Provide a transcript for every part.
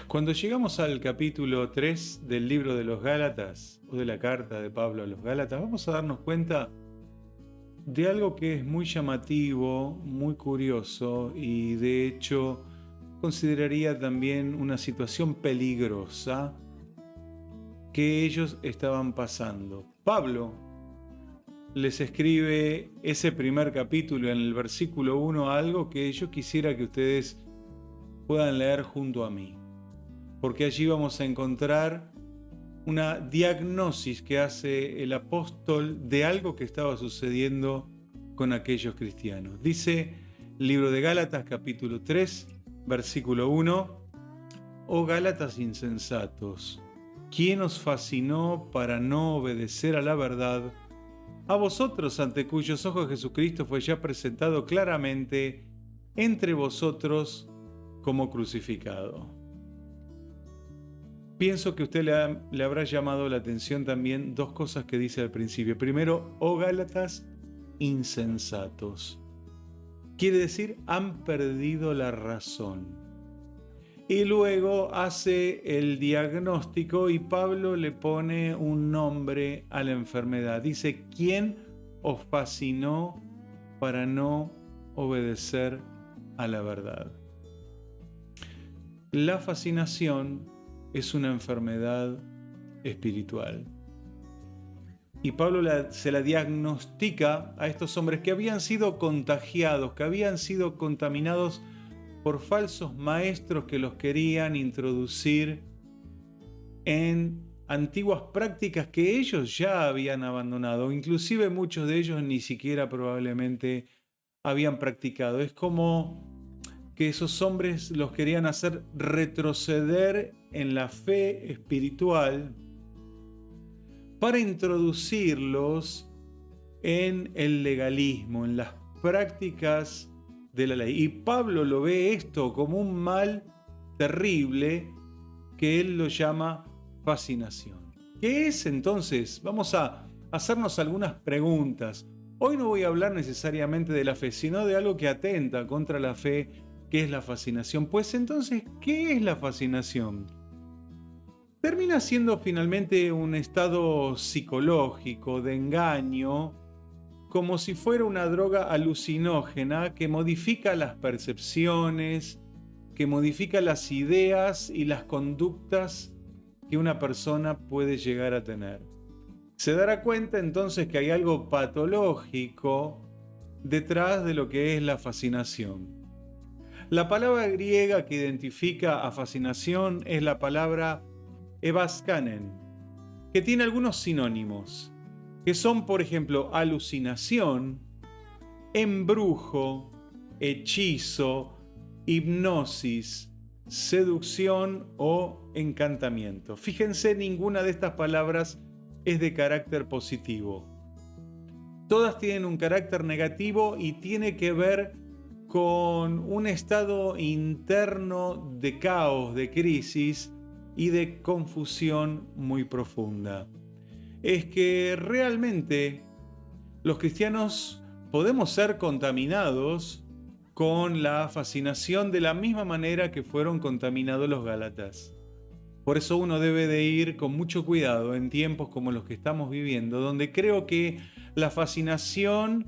Cuando llegamos al capítulo 3 del libro de los Gálatas, o de la carta de Pablo a los Gálatas, vamos a darnos cuenta de algo que es muy llamativo, muy curioso y de hecho consideraría también una situación peligrosa que ellos estaban pasando. Pablo les escribe ese primer capítulo en el versículo 1 algo que yo quisiera que ustedes puedan leer junto a mí, porque allí vamos a encontrar una diagnosis que hace el apóstol de algo que estaba sucediendo con aquellos cristianos. Dice el libro de Gálatas capítulo 3, versículo 1: Oh Gálatas insensatos, ¿quién os fascinó para no obedecer a la verdad? A vosotros, ante cuyos ojos Jesucristo fue ya presentado claramente entre vosotros como crucificado. Pienso que a usted le habrá llamado la atención también dos cosas que dice al principio. Primero, oh Gálatas insensatos. Quiere decir, han perdido la razón. Y luego hace el diagnóstico y Pablo le pone un nombre a la enfermedad. Dice, ¿quién os fascinó para no obedecer a la verdad? La fascinación es una enfermedad espiritual. Y Pablo se la diagnostica a estos hombres que habían sido contagiados, que habían sido contaminados por falsos maestros que los querían introducir en antiguas prácticas que ellos ya habían abandonado. Inclusive muchos de ellos ni siquiera probablemente habían practicado. Es como que esos hombres los querían hacer retroceder en la fe espiritual para introducirlos en el legalismo, en las prácticas de la ley. Y Pablo lo ve esto como un mal terrible que él lo llama fascinación. ¿Qué es entonces? Vamos a hacernos algunas preguntas. Hoy no voy a hablar necesariamente de la fe, sino de algo que atenta contra la fe, que es la fascinación. Pues entonces, ¿qué es la fascinación? Termina siendo finalmente un estado psicológico de engaño, como si fuera una droga alucinógena que modifica las percepciones, que modifica las ideas y las conductas que una persona puede llegar a tener. Se dará cuenta entonces que hay algo patológico detrás de lo que es la fascinación. La palabra griega que identifica a fascinación es la palabra evaskanen, que tiene algunos sinónimos, que son, por ejemplo, alucinación, embrujo, hechizo, hipnosis, seducción o encantamiento. Fíjense, ninguna de estas palabras es de carácter positivo. Todas tienen un carácter negativo y tiene que ver con un estado interno de caos, de crisis y de confusión muy profunda. Es que realmente los cristianos podemos ser contaminados con la fascinación de la misma manera que fueron contaminados los Gálatas. Por eso uno debe de ir con mucho cuidado en tiempos como los que estamos viviendo, donde creo que la fascinación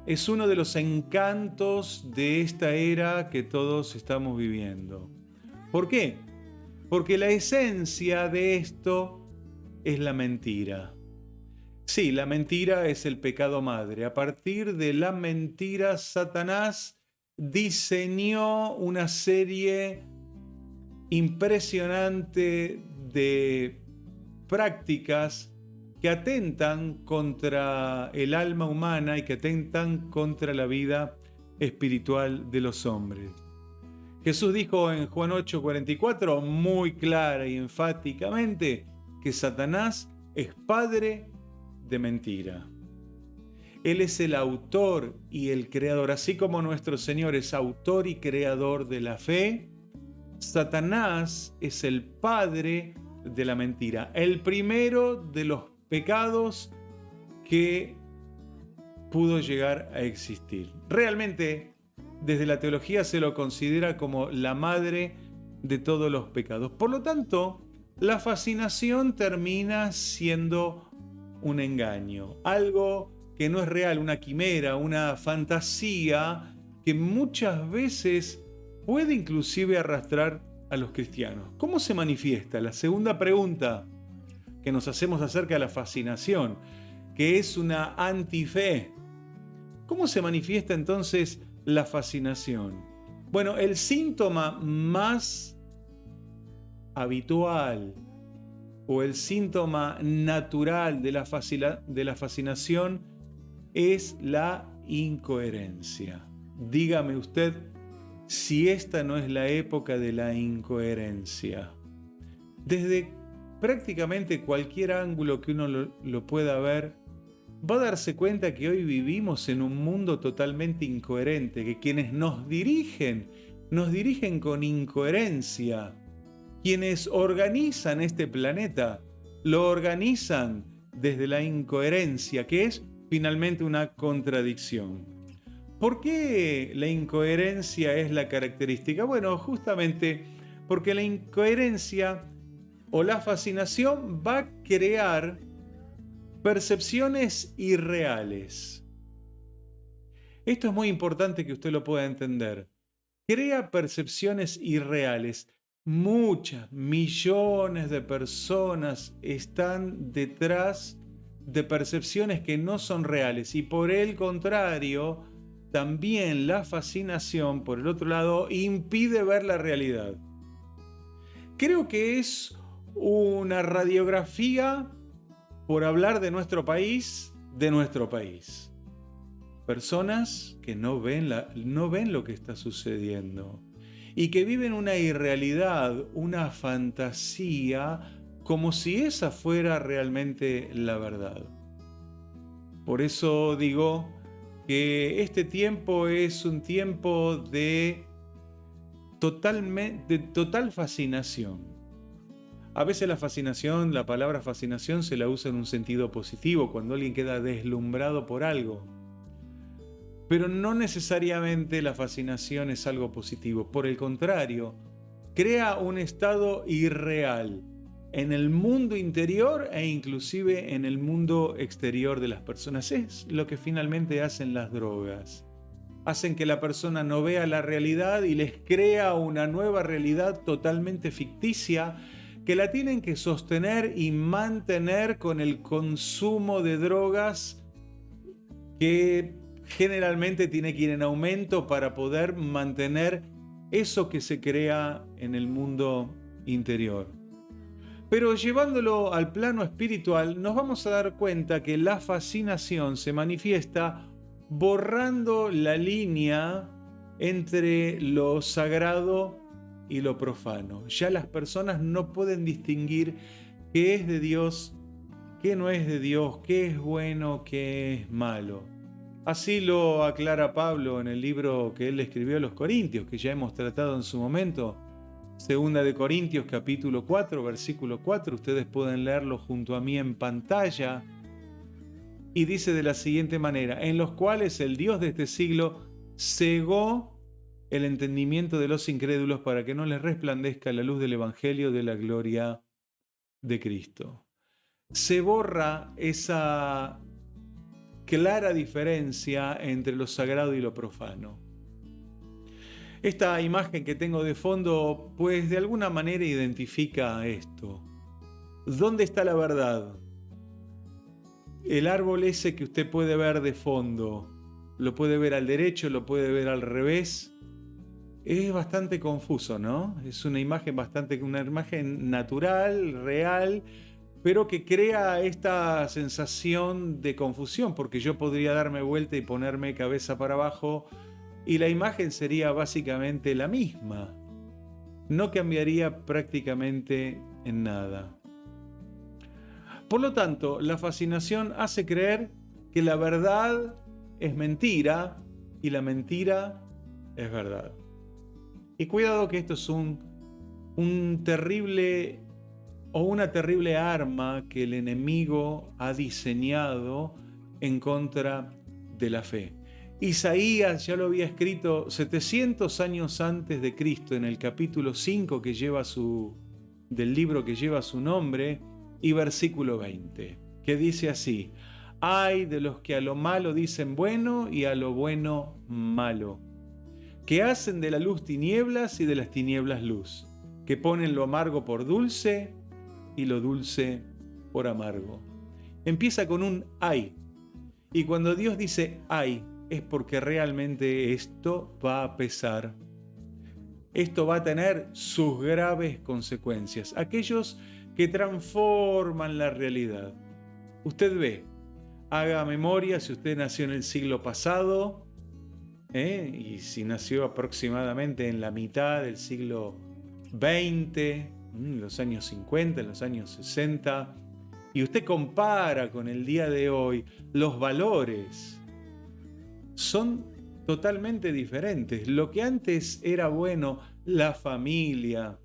es uno de los encantos de esta era que todos estamos viviendo. ¿Por qué? Porque la esencia de esto es la mentira. Sí, la mentira es el pecado madre. A partir de la mentira, Satanás diseñó una serie impresionante de prácticas que atentan contra el alma humana y que atentan contra la vida espiritual de los hombres. Jesús dijo en Juan 8:44 muy clara y enfáticamente que Satanás es padre de mentira. Él es el autor y el creador, así como nuestro Señor es autor y creador de la fe. Satanás es el padre de la mentira, el primero de los pecados que pudo llegar a existir. Realmente, desde la teología se lo considera como la madre de todos los pecados. Por lo tanto, la fascinación termina siendo un engaño, algo que no es real, una quimera, una fantasía que muchas veces puede inclusive arrastrar a los cristianos. ¿Cómo se manifiesta? La segunda pregunta que nos hacemos acerca de la fascinación, que es una antife. ¿Cómo se manifiesta entonces la fascinación? Bueno, el síntoma más habitual o el síntoma natural de la fascinación es la incoherencia. Dígame usted si esta no es la época de la incoherencia. Desde prácticamente cualquier ángulo que uno lo pueda ver, va a darse cuenta que hoy vivimos en un mundo totalmente incoherente, que quienes nos dirigen con incoherencia. Quienes organizan este planeta, lo organizan desde la incoherencia, que es finalmente una contradicción. ¿Por qué la incoherencia es la característica? Bueno, justamente porque la incoherencia o la fascinación va a crear percepciones irreales. Esto es muy importante que usted lo pueda entender. Crea percepciones irreales. Muchas, millones de personas están detrás de percepciones que no son reales y por el contrario, también la fascinación, por el otro lado, impide ver la realidad. Creo que es una radiografía, por hablar de nuestro país, Personas que no ven lo que está sucediendo y que viven una irrealidad, una fantasía, como si esa fuera realmente la verdad. Por eso digo que este tiempo es un tiempo de total fascinación. A veces la palabra fascinación se la usa en un sentido positivo, cuando alguien queda deslumbrado por algo. Pero no necesariamente la fascinación es algo positivo. Por el contrario, crea un estado irreal en el mundo interior e inclusive en el mundo exterior de las personas. Es lo que finalmente hacen las drogas. Hacen que la persona no vea la realidad y les crea una nueva realidad totalmente ficticia que la tienen que sostener y mantener con el consumo de drogas que generalmente tiene que ir en aumento para poder mantener eso que se crea en el mundo interior. Pero llevándolo al plano espiritual, nos vamos a dar cuenta que la fascinación se manifiesta borrando la línea entre lo sagrado y lo profano. Ya las personas no pueden distinguir qué es de Dios, qué no es de Dios, qué es bueno, qué es malo. Así lo aclara Pablo en el libro que él escribió a los Corintios, que ya hemos tratado en su momento. Segunda de Corintios capítulo 4, versículo 4. Ustedes pueden leerlo junto a mí en pantalla. Y dice de la siguiente manera: en los cuales el Dios de este siglo cegó el entendimiento de los incrédulos para que no les resplandezca la luz del Evangelio de la gloria de Cristo. Se borra esa clara diferencia entre lo sagrado y lo profano. Esta imagen que tengo de fondo, pues de alguna manera identifica esto. ¿Dónde está la verdad? El árbol ese que usted puede ver de fondo, lo puede ver al derecho, lo puede ver al revés. Es bastante confuso, ¿no? Es una imagen natural, real, pero que crea esta sensación de confusión, porque yo podría darme vuelta y ponerme cabeza para abajo y la imagen sería básicamente la misma. No cambiaría prácticamente en nada. Por lo tanto, la fascinación hace creer que la verdad es mentira y la mentira es verdad. Y cuidado que esto es una terrible arma que el enemigo ha diseñado en contra de la fe. Isaías ya lo había escrito 700 años antes de Cristo, en el capítulo 5 del libro que lleva su nombre, y versículo 20, que dice así: ay de los que a lo malo dicen bueno y a lo bueno malo, que hacen de la luz tinieblas y de las tinieblas luz, que ponen lo amargo por dulce y lo dulce por amargo. Empieza con un ay, y cuando Dios dice ay, es porque realmente esto va a pesar. Esto va a tener sus graves consecuencias, aquellos que transforman la realidad. Usted ve, haga memoria si usted nació en el siglo pasado, y si nació aproximadamente en la mitad del siglo XX, en los años 50, en los años 60, y usted compara con el día de hoy, los valores son totalmente diferentes. Lo que antes era bueno, la familia,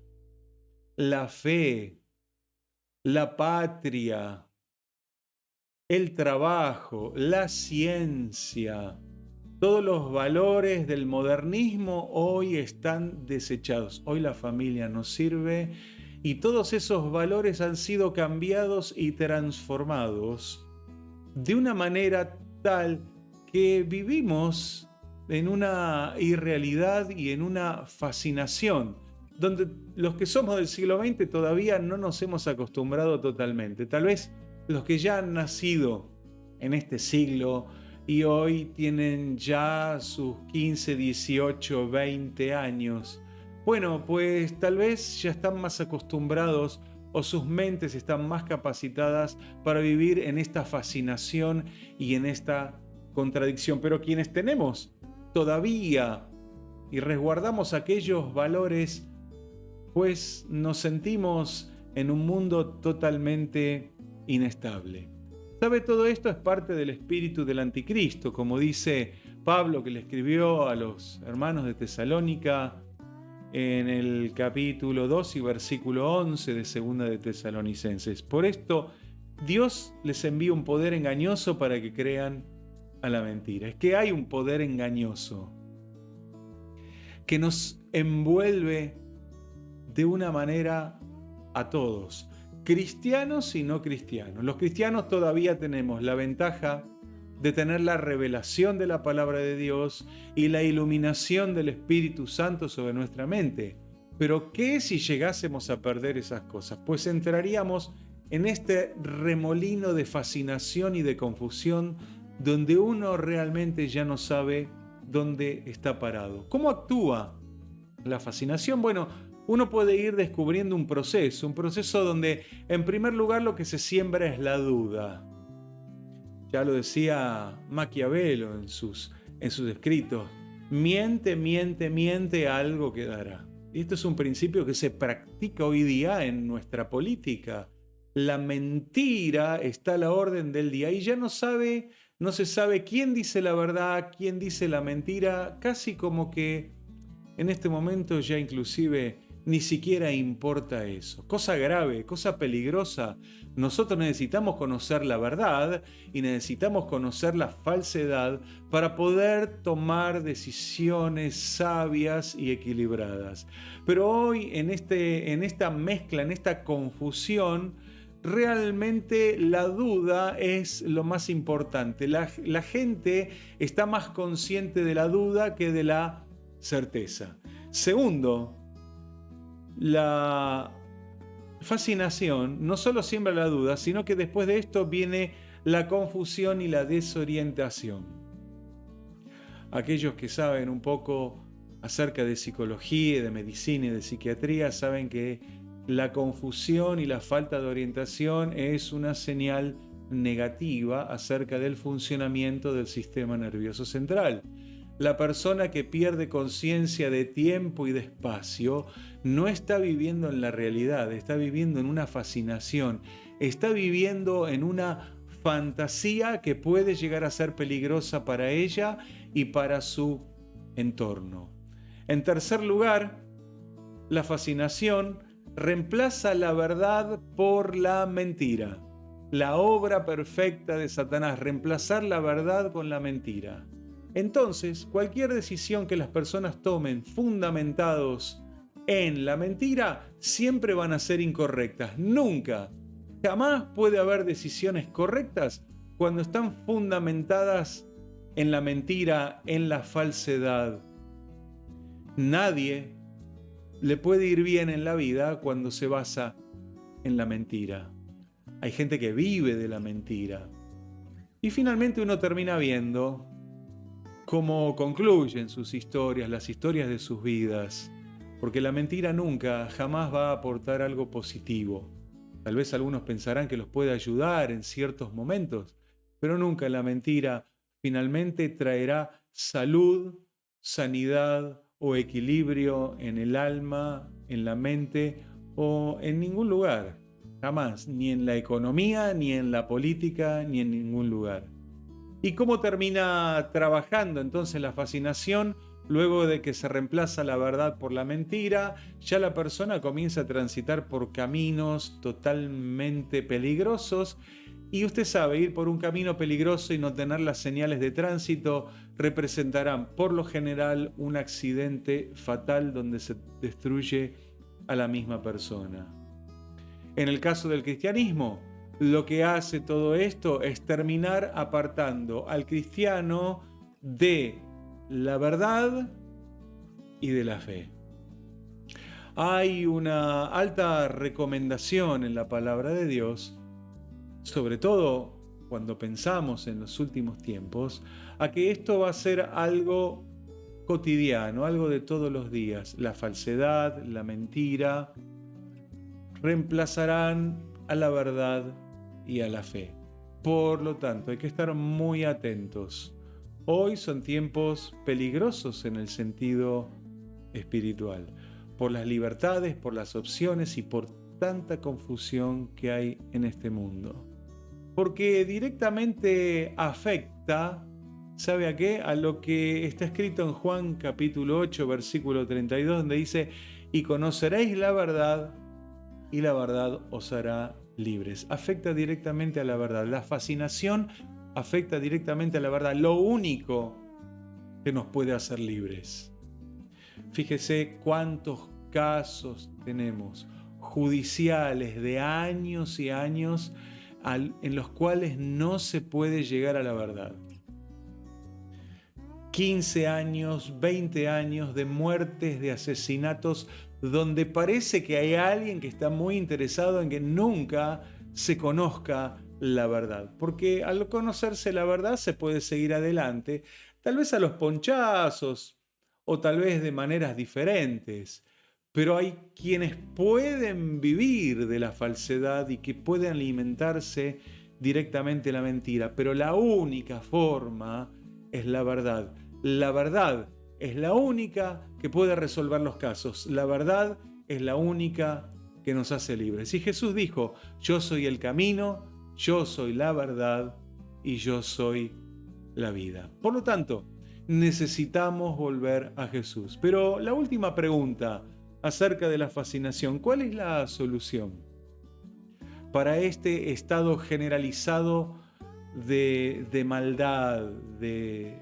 la fe, la patria, el trabajo, la ciencia, todos los valores del modernismo hoy están desechados. Hoy la familia nos sirve y todos esos valores han sido cambiados y transformados de una manera tal que vivimos en una irrealidad y en una fascinación, donde los que somos del siglo XX todavía no nos hemos acostumbrado totalmente. Tal vez los que ya han nacido en este siglo y hoy tienen ya sus 15, 18, 20 años, bueno, pues tal vez ya están más acostumbrados o sus mentes están más capacitadas para vivir en esta fascinación y en esta contradicción. Pero quienes tenemos todavía y resguardamos aquellos valores, pues nos sentimos en un mundo totalmente inestable. ¿Sabe? Todo esto es parte del espíritu del anticristo, como dice Pablo, que le escribió a los hermanos de Tesalónica en el capítulo 2 y versículo 11 de Segunda de Tesalonicenses. Por esto, Dios les envía un poder engañoso para que crean a la mentira. Es que hay un poder engañoso que nos envuelve de una manera a todos, cristianos y no cristianos. Los cristianos todavía tenemos la ventaja de tener la revelación de la palabra de Dios y la iluminación del Espíritu Santo sobre nuestra mente. Pero ¿qué si llegásemos a perder esas cosas? Pues entraríamos en este remolino de fascinación y de confusión donde uno realmente ya no sabe dónde está parado. ¿Cómo actúa la fascinación? Bueno, uno puede ir descubriendo un proceso donde en primer lugar lo que se siembra es la duda. Ya lo decía Maquiavelo en sus escritos: miente, miente, miente, algo quedará. Y esto es un principio que se practica hoy día en nuestra política. La mentira está a la orden del día y ya no se sabe quién dice la verdad, quién dice la mentira, casi como que en este momento ya inclusive ni siquiera importa eso. Cosa grave, cosa peligrosa. Nosotros necesitamos conocer la verdad y necesitamos conocer la falsedad para poder tomar decisiones sabias y equilibradas. Pero hoy en esta mezcla, en esta confusión, realmente la duda es lo más importante. La gente está más consciente de la duda que de la certeza. Segundo, la fascinación no solo siembra la duda, sino que después de esto viene la confusión y la desorientación. Aquellos que saben un poco acerca de psicología, de medicina y de psiquiatría saben que la confusión y la falta de orientación es una señal negativa acerca del funcionamiento del sistema nervioso central. La persona que pierde conciencia de tiempo y de espacio no está viviendo en la realidad, está viviendo en una fascinación, está viviendo en una fantasía que puede llegar a ser peligrosa para ella y para su entorno. En tercer lugar, la fascinación reemplaza la verdad por la mentira. La obra perfecta de Satanás, reemplazar la verdad con la mentira. Entonces, cualquier decisión que las personas tomen fundamentados en la mentira, siempre van a ser incorrectas. Nunca, jamás puede haber decisiones correctas cuando están fundamentadas en la mentira, en la falsedad. Nadie le puede ir bien en la vida cuando se basa en la mentira. Hay gente que vive de la mentira. Y finalmente uno termina viendo cómo concluyen sus historias, las historias de sus vidas, porque la mentira nunca, jamás va a aportar algo positivo. Tal vez algunos pensarán que los puede ayudar en ciertos momentos, pero nunca la mentira finalmente traerá salud, sanidad o equilibrio en el alma, en la mente o en ningún lugar. Jamás, ni en la economía, ni en la política, ni en ningún lugar. ¿Y cómo termina trabajando entonces la fascinación? Luego de que se reemplaza la verdad por la mentira, ya la persona comienza a transitar por caminos totalmente peligrosos. Y usted sabe, ir por un camino peligroso y no tener las señales de tránsito representarán por lo general un accidente fatal donde se destruye a la misma persona. En el caso del cristianismo, lo que hace todo esto es terminar apartando al cristiano de la verdad y de la fe. Hay una alta recomendación en la palabra de Dios, sobre todo cuando pensamos en los últimos tiempos, a que esto va a ser algo cotidiano, algo de todos los días. La falsedad, la mentira, reemplazarán a la verdad y a la fe. Por lo tanto, hay que estar muy atentos. Hoy son tiempos peligrosos en el sentido espiritual, por las libertades, por las opciones y por tanta confusión que hay en este mundo. Porque directamente afecta, ¿sabe a qué? A lo que está escrito en Juan capítulo 8, versículo 32, donde dice: y conoceréis la verdad, y la verdad os hará libres. Afecta directamente a la verdad. La fascinación afecta directamente a la verdad. Lo único que nos puede hacer libres. Fíjese cuántos casos tenemos judiciales de años y años en los cuales no se puede llegar a la verdad. 15 años, 20 años de muertes, de asesinatos, donde parece que hay alguien que está muy interesado en que nunca se conozca la verdad. Porque al conocerse la verdad se puede seguir adelante, tal vez a los ponchazos o tal vez de maneras diferentes. Pero hay quienes pueden vivir de la falsedad y que pueden alimentarse directamente de la mentira. Pero la única forma es la verdad. La verdad es la única que puede resolver los casos. La verdad es la única que nos hace libres. Y Jesús dijo: yo soy el camino, yo soy la verdad y yo soy la vida. Por lo tanto, necesitamos volver a Jesús. Pero la última pregunta acerca de la fascinación: ¿cuál es la solución para este estado generalizado de maldad, de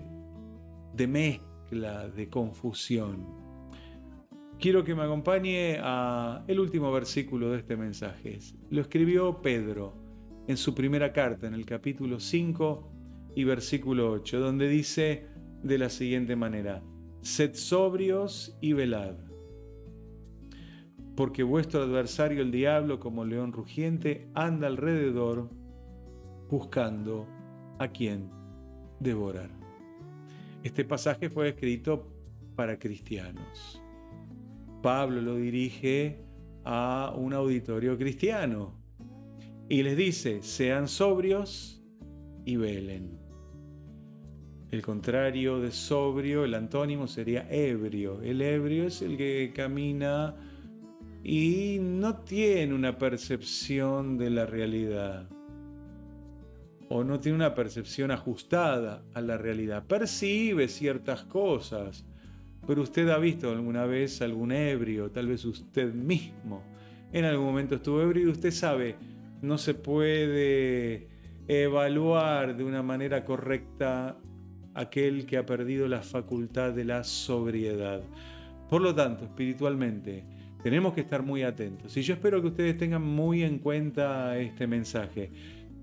mezcla, de confusión? Quiero que me acompañe a el último versículo de este mensaje. Lo escribió Pedro en su primera carta, en el capítulo 5 y versículo 8, donde dice de la siguiente manera: sed sobrios y velad, porque vuestro adversario el diablo, como león rugiente, anda alrededor buscando a quien devorar. Este pasaje fue escrito para cristianos. Pablo lo dirige a un auditorio cristiano y les dice: sean sobrios y velen. El contrario de sobrio, el antónimo, sería ebrio. El ebrio es el que camina y no tiene una percepción de la realidad, o no tiene una percepción ajustada a la realidad. Percibe ciertas cosas, pero usted ha visto alguna vez algún ebrio, tal vez usted mismo en algún momento estuvo ebrio, y usted sabe, no se puede evaluar de una manera correcta aquel que ha perdido la facultad de la sobriedad. Por lo tanto, espiritualmente, tenemos que estar muy atentos. Y yo espero que ustedes tengan muy en cuenta este mensaje.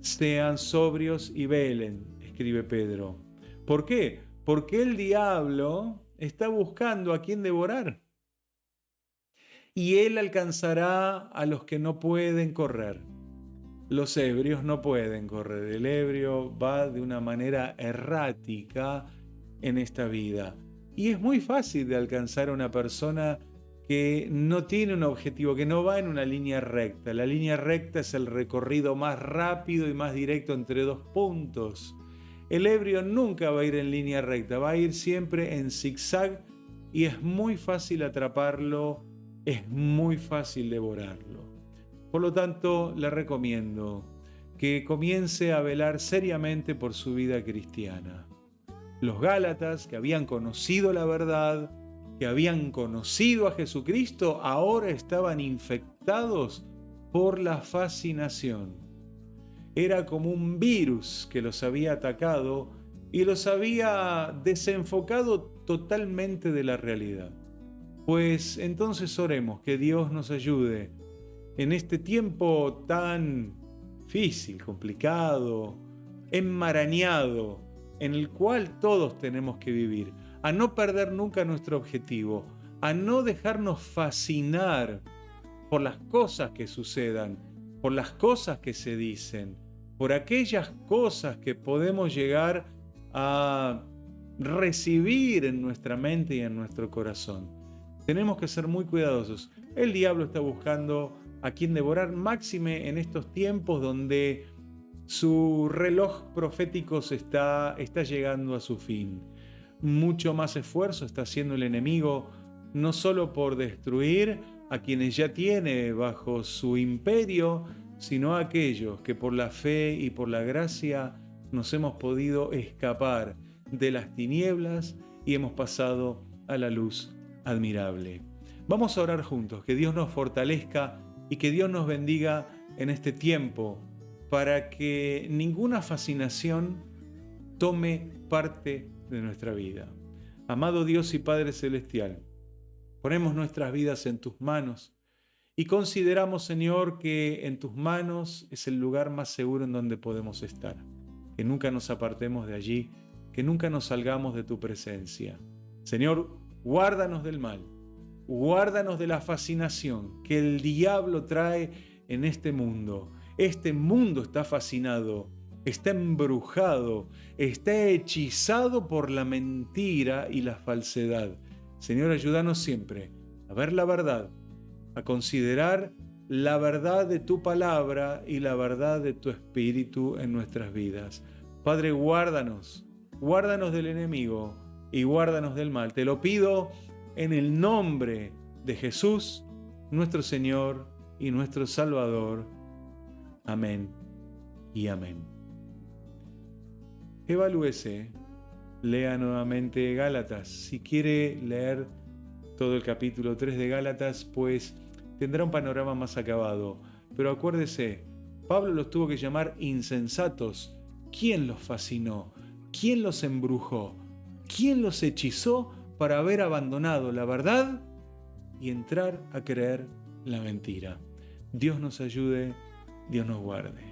Sean sobrios y velen, escribe Pedro. ¿Por qué? Porque el diablo está buscando a quien devorar. Y él alcanzará a los que no pueden correr. Los ebrios no pueden correr. El ebrio va de una manera errática en esta vida. Y es muy fácil de alcanzar a una persona que no tiene un objetivo, que no va en una línea recta. La línea recta es el recorrido más rápido y más directo entre dos puntos. El ebrio nunca va a ir en línea recta, va a ir siempre en zigzag y es muy fácil atraparlo, es muy fácil devorarlo. Por lo tanto, le recomiendo que comience a velar seriamente por su vida cristiana. Los Gálatas, que habían conocido la verdad, que habían conocido a Jesucristo, ahora estaban infectados por la fascinación. Era como un virus que los había atacado y los había desenfocado totalmente de la realidad. Pues entonces oremos que Dios nos ayude en este tiempo tan difícil, complicado, enmarañado, en el cual todos tenemos que vivir, a no perder nunca nuestro objetivo, a no dejarnos fascinar por las cosas que sucedan, por las cosas que se dicen, por aquellas cosas que podemos llegar a recibir en nuestra mente y en nuestro corazón. Tenemos que ser muy cuidadosos. El diablo está buscando a quien devorar, máxime en estos tiempos donde su reloj profético está llegando a su fin. Mucho más esfuerzo está haciendo el enemigo, no solo por destruir a quienes ya tiene bajo su imperio, sino a aquellos que por la fe y por la gracia nos hemos podido escapar de las tinieblas y hemos pasado a la luz admirable. Vamos a orar juntos, que Dios nos fortalezca y que Dios nos bendiga en este tiempo para que ninguna fascinación tome parte de nuestra vida. Amado Dios y Padre Celestial, ponemos nuestras vidas en tus manos y consideramos, Señor, que en tus manos es el lugar más seguro en donde podemos estar. Que nunca nos apartemos de allí, que nunca nos salgamos de tu presencia. Señor, guárdanos del mal, guárdanos de la fascinación que el diablo trae en este mundo. Este mundo está fascinado, está embrujado, está hechizado por la mentira y la falsedad. Señor, ayúdanos siempre a ver la verdad, a considerar la verdad de tu palabra y la verdad de tu espíritu en nuestras vidas. Padre, guárdanos del enemigo y guárdanos del mal. Te lo pido en el nombre de Jesús, nuestro Señor y nuestro Salvador. Amén y amén. Evalúese, lea nuevamente Gálatas. Si quiere leer todo el capítulo 3 de Gálatas, pues tendrá un panorama más acabado. Pero acuérdese, Pablo los tuvo que llamar insensatos. ¿Quién los fascinó? ¿Quién los embrujó? ¿Quién los hechizó para haber abandonado la verdad y entrar a creer la mentira? Dios nos ayude, Dios nos guarde.